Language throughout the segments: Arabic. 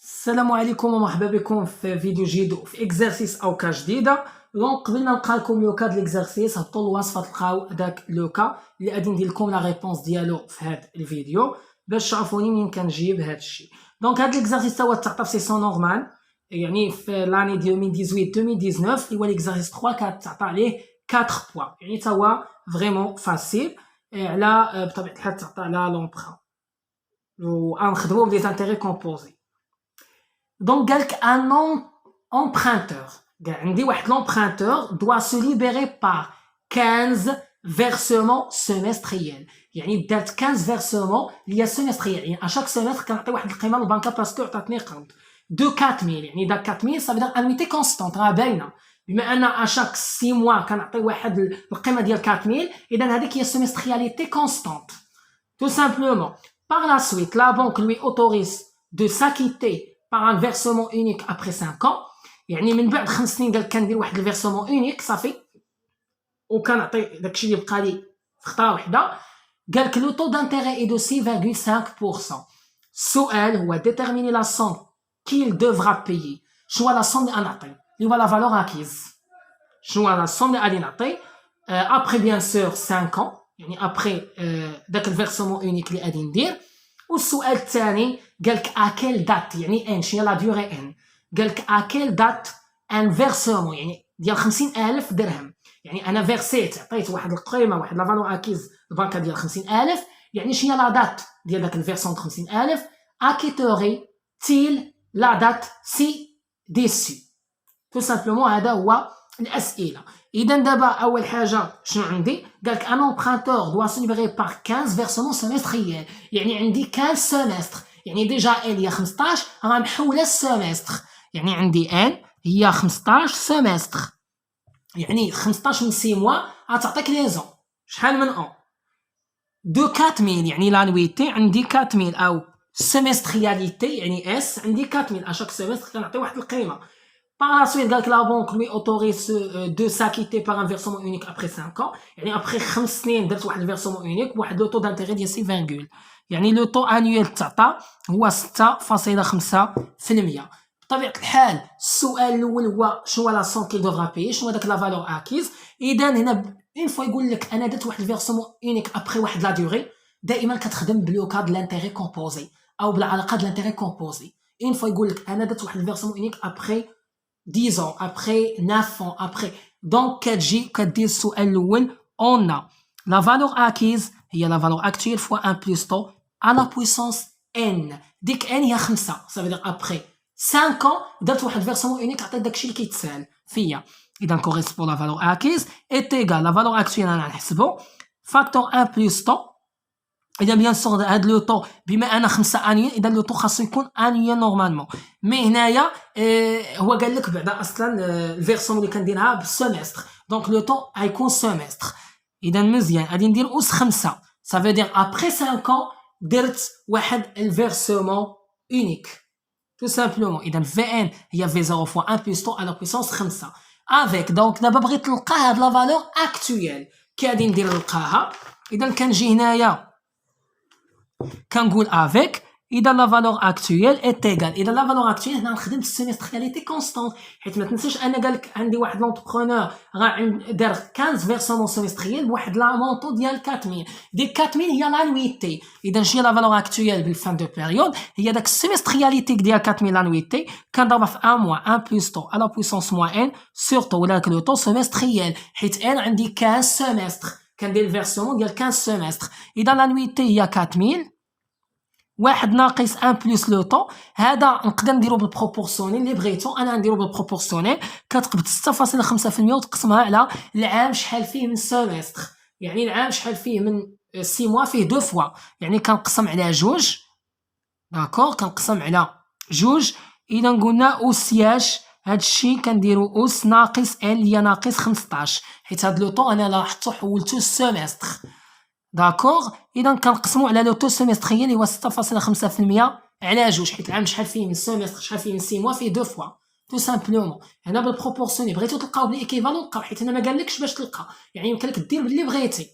السلام عليكم ومرحبا بكم في فيديو جديد وفي اكزرسيس او كا جديده. دونك قبل ما نلقى لكم لوكا د ليكزرسيس هبطوا الوصفه تلقاو داك لوكا اللي غادي ندير لكم لا ريبونس ديالو في هذا الفيديو باش تعرفوني منين كنجيب هذا الشيء. دونك هذا ليكزرسيس هو تعطى في سيسون نورمال، يعني في لاني 2018 2019 اللي هو ليكزرسيس 3 كتعطى عليه 4 بوا، يعني تا هو فريمون فاسيل على بطبيعه الحال تعطى على لومبران ونخدمو بدي زانتيغي كومبوزي. Donc, un emprunteur, l'emprunteur doit se libérer par 15 versements semestriels. يعني دارت 15 versements اللي هي semestriels، يعني à chaque semestre كنعطي واحد القيمه للبنكه باسكو عطاتني قرض دو 4000، يعني داك 4000 ça veut dire annuité constante راه باينه، بما ان à chaque 6 mois كنعطي واحد القيمه ديال 4000، اذا هذيك هي semestrialité constante. Tout simplement. Par la suite, la banque lui autorise de s'acquitter par un versement unique après 5 ans. يعني من بعد 5 سنين قال كندير واحد الفيرسمون اونيك صافي وكنعطي داكشي اللي بقى لي في خطره وحده. قالك لو طو دانتيري اي دو 6.5%. السؤال هو ديتيرميني لا سوم كيل دوفرا بايي. شنو لا سوم اللي غنعطي اللي هو لا فالور اكيز، شنو لا سوم اللي غادي نعطي ابري بيان سور 5 ans، يعني ابري داك الفيرسمون اونيك اللي غادي ندير. والسؤال الثاني قالك اكيل دات، يعني ان شنو لا ديوري ان، قالك اكيل دات ان فيرسمون يعني ديال 50000 درهم، يعني انا فيرسيت عطيت واحد القيمه واحد لا فالور اكيز البنكه ديال 50000، يعني شنو هي لا دات ديال داك الفيرسون 50000 اكيتوري تيل لا دات سي ديسو. تو سامبلومون هذا هو الاسئله. اذا دابا اول حاجه شنو عندي؟ قالك ان امبرانتور دوا سو ليبري بار 15 فيرسمون سيمستريال، يعني عندي 15 سيمستر، يعني ديجا ان هي 15 راه محوله السيمستر، يعني عندي ان هي 15 سيمستر، يعني 15 من 6 موا غتعطيك لي زون شحال من اون دو 4000، يعني لانويتي عندي 4000 او سيمسترياليتي يعني اس عندي 4000 اشاك سيمستر كنعطي واحد القيمه. Par la suite, la banque lui autorise de s'acquitter par un versement unique après 5 ans. يعني après 5 سنين درت واحد الفيرسمون اونيك بواحد لو طو دانتيغي ديال 6 يعني لو طو انيوال تعطى هو 6.5%. بطبيعة الحال السؤال الاول هو شنو لا سون كي دوفرا بايي، شنو داك لا فالور اكيز. اذا هنا اون فوا يقول لك انا درت واحد الفيرسمون اونيك ابري واحد لا ديوري، دائما كتخدم بلوكا د لانتيغي كومبوزي او بالعلاقه د لانتيغي كومبوزي. اون فوا يقول لك انا درت واحد الفيرسمون اونيك ابري 10 ans, après 9 ans, après. Donc, كتجي السؤال الأول on a la valeur acquise هي la valeur actuelle fois 1 plus taux à la puissance n. ديك n هي 5، ça veut dire après 5 ans درت واحد فيرسمون اونيك عطيت داكشي اللي كيتسال فيا. إذا correspond la valeur acquise est égale la valeur actuelle أنا نحسبو facteur 1 plus taux. اذا بيان سور هاد لو طو بما ان 5 انيين اذا لو طو خاصو يكون انيين نورمالمون، مي هنايا هو قال لك بعدا اصلا الفيرسون اللي كنديرها بالسيمستر، دونك لو طو غيكون سيمستر. اذا مزيان غادي ندير اس 5 صافي دير ابري 5 ans درت واحد الفيرسمون اونيك تو سامبلومون. اذا في ان هي في 0 فوا 1 بلس طو على بويسونس 5 افيك. دونك دابا بغيت نلقى هاد لا فالور اكطويل كي غادي ندير نلقاها. اذا كنجي هنايا كنقول افيك اذا لا فالور اكطويل ايت ايغال، اذا لا فالور اكطويل هنا نخدم بالسيمسترياليتي كونستانت، حيت ما تنساش انا قالك عندي واحد لونتربرونور راه دار 15 فيرسمون سيمستريال بواحد لا مونطو ديال 4000، ديك 4000 هي لانويتي. اذا شنو هي لا فالور اكطويل بالفان دو بيريود؟ هي داك السيمسترياليتي ديال 4000 لانويتي كنضربها في 1 موا 1 بلس طو على بويسونس موان ان سور طو، ولا لو طو سيمستريال حيت ان عندي 15 سيمستر كندير الفيرسمون ديال 15 سيمستر. اذا لانويتي هي 4000 واحد ناقص 1 بلس لو طو، هذا نقدر نديرو بالبروبورسيونيل اللي بغيتو. انا نديرو بالبروبورسيونيل كتقبض 6.5% وتقسمها على العام شحال فيه من سيمستر، يعني العام شحال فيه من 6 موا فيه دو فوا، يعني كنقسم على جوج داكور كنقسم على جوج. اذا قلنا اسياش هادشي كنديرو اس ناقص ال هي ناقص 15، حيت هاد لو طو انا لاحظتو حولتو السيمستر داكوغ. اذا كنقسمو على لو تو سيمستريال اللي هو 6.5% على جوج، حيت العام شحال فيه من سيمستر شحال فيه من 6 موا فيه دو فوا تو سامبلومون. هنا بالبروبورسيوني بغيتو تلقاو بالايكيفالون لقاو، حيت انا ما قالكش باش تلقى، يعني يمكن لك دير باللي بغيتي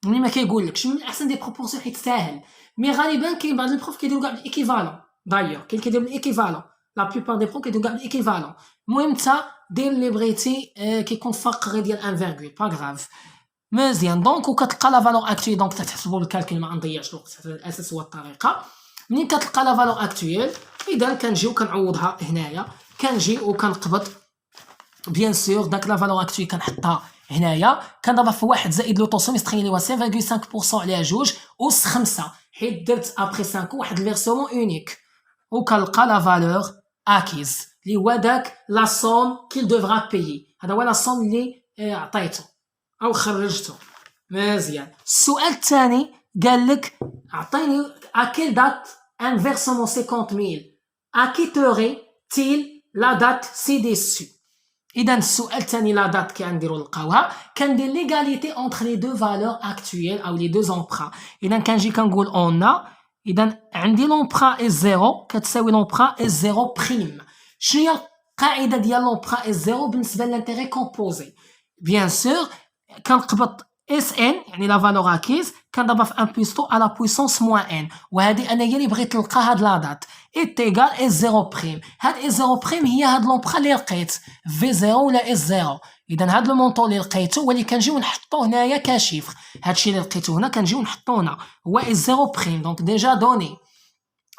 ملي ما كيقولكش. من الاحسن دير بروبورسيون حيت ساهل، مي غالبا كاين بعض البروف كيديروا كاع بالايكيفالون دايوغ كاين كيديروا الايكيفالون لا بلوبار دي بروم كيديروا كاع الايكيفالون المهم نتا دير اللي بغيتي كيكون فرق غير ديال 1 با غراف مزيان دونك وكتلقى لا فالور اكتويل دونك تحسبوا الكالكول ما نضيعش الوقت الاساس هو الطريقه منين كتلقى لا فالور اكتويل اذا كنجيو كنعوضها هنايا كنجي وكنقبض بيان سور داك لا فالور اكتويل كنحطها هنايا كنضربها في 1 زائد لو طوسوم يستخيل لي 5.5% على 2 أس 5 حيت درت ابري 5 واحد الفيرسومون اونيك وكنلقى لا فالور اكيز اللي هو داك لا سوم كيل دوفرا بايي هذا هو لا سوم اللي عطيته او خرجته مزيان السؤال الثاني قال لك عطيني اكيل دات ان فيرسومون 50000 acquitterait-il la date ci-dessus اذا السؤال الثاني لا دات كنديروا نلقاوها كندير ليغاليتي اونتر لي دو فالور اكطويل او لي دو امبرا اذا كنجي كنقول اون اذا عندي لومبرا اس زيرو كتساوي لومبرا اس زيرو بريم شنو هي القاعده ديال لومبرا اس زيرو بالنسبه للانتيغي كومبوزي بيان سور كنقبض اس ان يعني لا فالور اكيز كنضربها في 1 بلس 2 على بويسونس موان ان وهذه انا هي اللي بغيت نلقى هاد لا دات ايتيغال اس زيرو بريم هاد اس زيرو بريم هي هاد لومبرا اللي لقيت في زيرو ولا اس زيرو اذا هاد لو مونطون اللي لقيته هو اللي كنجيو نحطوه هنايا كشيفر هادشي اللي لقيته هنا كنجيو نحطوه هنا هو اس زيرو بريم دونك ديجا دوني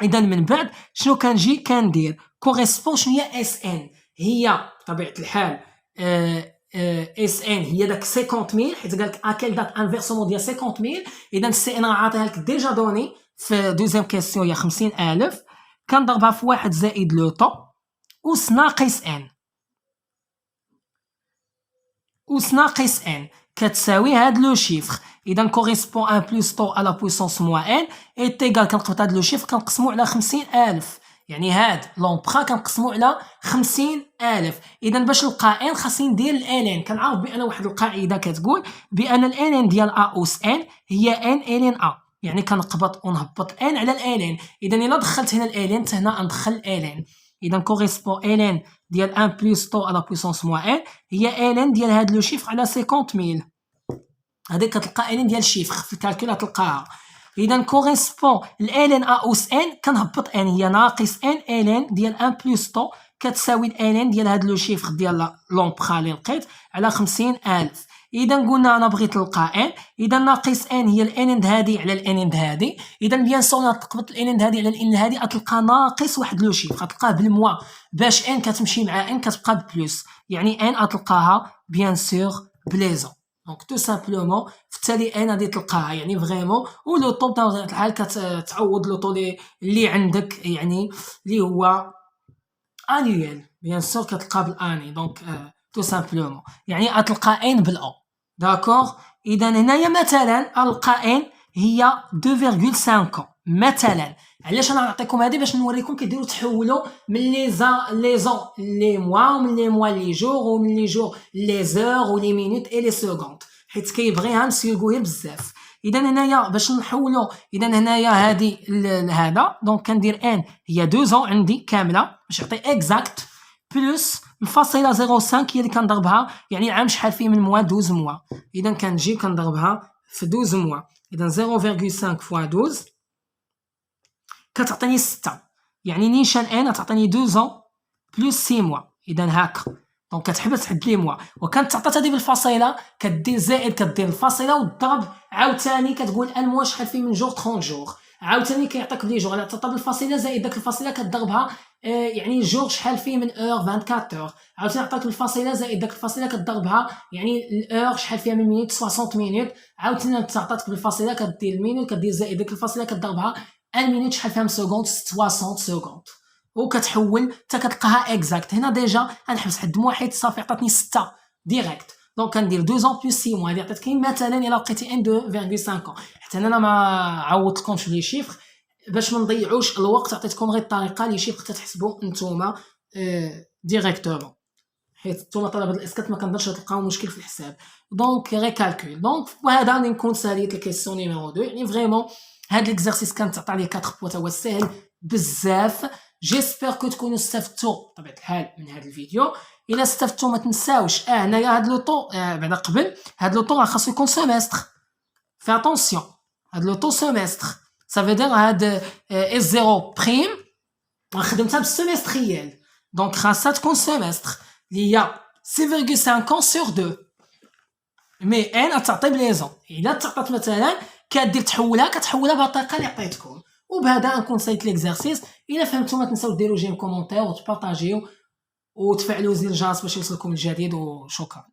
اذا من بعد شنو كنجي كندير كوريسبون شنو هي اس ان هي بطبيعه الحال اس ان هي داك 50000 حيت قالك اكل دات انفيرسومون ديال 50000 اذا السي ان عاطيها لك ديجا دوني في دوزيام كيسيون هي 50000 كنضربها في 1 زائد لو طو أس ناقص ان أس ناقص ان كتساوي هاد لو شيفر اذا كوريسبون 1 بلس طو على بويسونس موان ان ايتيغال كنقبط هاد لو شيفر كنقسمو على 50000 يعني هاد لومبرا كنقسمو على 50000 اذا باش نلقى ان خاصني ندير الان كنعرف بان واحد القاعده كتقول بان الان ديال ا اس ان هي ان الين ا يعني كنقبط ونهبط ان على الان اذا الا دخلت هنا الان هنا ندخل الان اذا كوريسبون الان ديال 1 بلس طو على بويسونس موان ان هي الان ديال هاد لو شيفر على 50000 هذه كتلقى الان ديال الشيفر في الكالكول تلقاها اذا كوريسبون الان ا اس ان كنهبط ان هي ناقص ان الان ديال 1 بلس طو كتساوي الان ديال هاد لو شيفر ديال لومبرا اللي لقيت على 50000 اذا قلنا انا بغيت نلقى ان اذا ناقص ان هي الان هادي على الان هادي اذا بيان سور تقبط الان هادي على الان هادي غتلقى ناقص واحد لو شيفر غتلقاه بالموا باش ان كتمشي مع ان كتبقى بلس يعني ان غتلقاها بيان سور بليزون دونك تو سامبلومون في التالي ان غادي تلقاها يعني فريمون ولو طو بطبيعه الحال كتعوض لو طو اللي عندك يعني اللي هو انيوال بيان سور كتلقاه بالاني دونك تو سامبلومون يعني غتلقى ان بالاو داكوغ اذا هنايا مثلا القى ان هي 2.5 مثلا علاش انا نعطيكم هذه باش نوريكم كيديروا تحولوا من لي زون لي موا ومن لي موا لي جور ومن لي جور لي زور ولي مينوت اي لي سكوند حيت كيبغيها نسيوغوها بزاف اذا هنايا باش نحولوا اذا هنايا هذه هذا دونك كندير ان هي 2 زون عندي كامله باش يعطي اكزاكت بلس الفاصله 0.5 هي اللي كنضربها يعني عام شحال فيه من موا 12 موا اذا كنجي كنضربها في 12 موا اذا 0.5 فوا 12 كتعطيني 6 يعني نيشان ان تعطيني 2 زون بلس 6 موا اذا هكا دونك كتحبس تحد لي موا وكانت تعطات هذه بالفاصله كدير زائد كدير الفاصله والضرب عاوتاني كتقول ان موا شحال فيه من جور 30 جور عاوتاني كيعطيك لي جور على تعطى بالفاصله زائد داك الفاصله كتضربها يعني جور شحال فيه من اور 24 اور عاوتاني عطاك الفاصله زائد داك الفاصله كتضربها يعني الاور شحال فيها من مينوت 60 مينوت عاوتاني تعطاتك بالفاصله كدير المينوت كدير زائد داك الفاصله كتضربها المينوت شحال فيها من سكوند 60 سكوند وكتحول حتى كتلقاها اكزاكت هنا ديجا غنحبس حد موا حيت صافي عطاتني 6 ديريكت دونك كندير 2 زون بلس 6 موا هذه عطاتك مثلا الا لقيتي ان 2.5 حتى انا ما عوضتكمش لي شيفر باش ما نضيعوش الوقت عطيتكم غير الطريقه اللي شيفر تحسبوا نتوما ديريكتومون حيت نتوما طلبه الاسكات ما كنقدرش تلقاو مشكل في الحساب دونك غير كالكول دونك وهذا اللي نكون ساليت الكيسيون نيميرو 2 يعني فريمون هاد ليكزارسيس كان تعطى ليه 4 بوات هو ساهل بزاف جيسبر كو تكونوا استفدتوا بطبيعه الحال من هذا الفيديو الا استفدتوا ما تنساوش هنايا هاد لو طو بعدا قبل هاد لو طو خاصو يكون سيمستر في اتونسيون هاد لو طو سيمستر ça veut dire هاد اس زيرو بريم خدمتها بالسيمستريال دونك خاصها تكون سيمستر اللي هي 6.5 sur 2 مي ان تعطي بليزون الا تعطات مثلا كدير تحولها بالطريقه اللي عطيتكم. وبهذا نكون سايت ليكزارسيس. الا فهمتوا ما تنساو ديروا جيم كومونتير وتبارطاجيو وتفعلوا زر الجرس باش يوصلكم الجديد. وشكرا.